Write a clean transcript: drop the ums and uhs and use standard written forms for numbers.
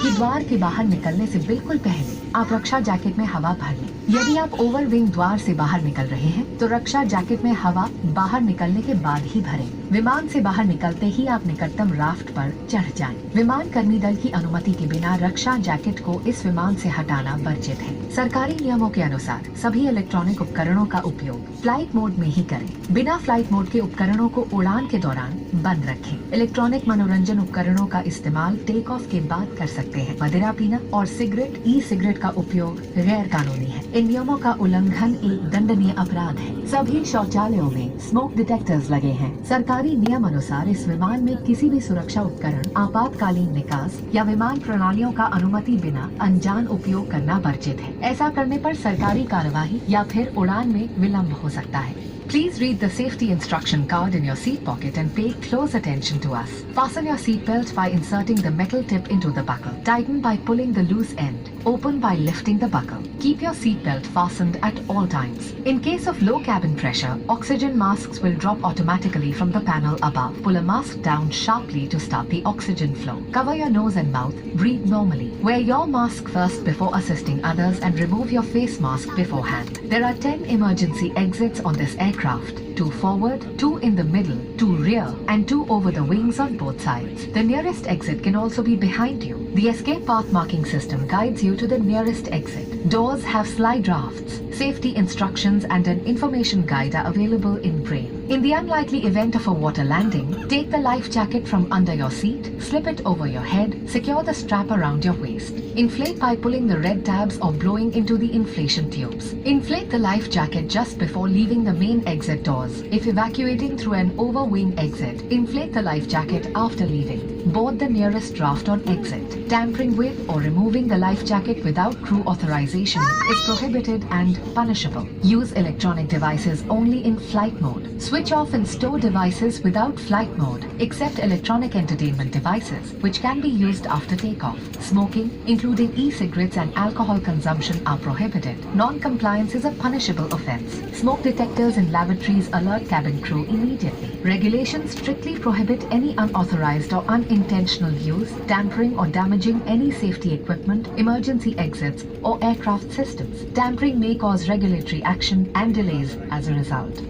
कि द्वार के बाहर निकलने से बिल्कुल पहले आप रक्षा जैकेट में हवा भर लें। यदि आप ओवरविंग द्वार से बाहर निकल रहे हैं तो रक्षा जैकेट में हवा बाहर निकलने के बाद ही भरें। विमान से बाहर निकलते ही आप निकटतम राफ्ट पर चढ़ जाएं। विमान कर्मी दल की अनुमति के बिना रक्षा जैकेट को इस विमान से हटाना वर्जित है। सरकारी नियमों के अनुसार सभी इलेक्ट्रॉनिक उपकरणों का उपयोग फ्लाइट मोड में ही करें। बिना फ्लाइट मोड के उपकरणों को उड़ान के दौरान बंद रखें। इलेक्ट्रॉनिक मनोरंजन उपकरणों का इस्तेमाल टेक ऑफ के बाद कर सकते हैं। मदिरा पीना और सिगरेट, ई सिगरेट का उपयोग गैर कानूनी है। इन नियमों का उल्लंघन एक दंडनीय अपराध है। सभी शौचालयों में स्मोक डिटेक्टर्स लगे हैं। सरकारी नियम अनुसार इस विमान में किसी भी सुरक्षा उपकरण, आपातकालीन निकास या विमान प्रणालियों का अनुमति बिना अनजान उपयोग करना वर्जित है। ऐसा करने पर सरकारी कार्यवाही या फिर उड़ान में विलंब हो सकता है। Please read the safety instruction card in your seat pocket and pay close attention to us. Fasten your seat belt by inserting the metal tip into the buckle. Tighten by pulling the loose end. Open by lifting the buckle. Keep your seat belt fastened at all times. In case of low cabin pressure, oxygen masks will drop automatically from the panel above. Pull a mask down sharply to start the oxygen flow. Cover your nose and mouth. Breathe normally. Wear your mask first before assisting others and remove your face mask beforehand. There are 10 emergency exits on this aircraft. 2 forward, 2 in the middle, 2 rear and 2 over the wings on both sides. The nearest exit can also be behind you. The escape path marking system guides you to the nearest exit. Doors have slide rafts. Safety instructions and an information guide are available in Braille. In the unlikely event of a water landing, take the life jacket from under your seat, slip it over your head, secure the strap around your waist. Inflate by pulling the red tabs or blowing into the inflation tubes. Inflate the life jacket just before leaving the main exit doors. If evacuating through an overwing exit, inflate the life jacket after leaving. Board the nearest draft on exit. Tampering with or removing the life jacket without crew authorization is prohibited and punishable. Use electronic devices only in flight mode. Switch off and store devices without flight mode, except electronic entertainment devices, which can be used after takeoff. Smoking, including e-cigarettes and alcohol consumption, are prohibited. Non-compliance is a punishable offense. Smoke detectors in lavatories alert cabin crew immediately. Regulations strictly prohibit any unauthorized or unintentional use, tampering or damaging any safety equipment, emergency exits, or aircraft systems. Tampering may cause regulatory action and delays as a result.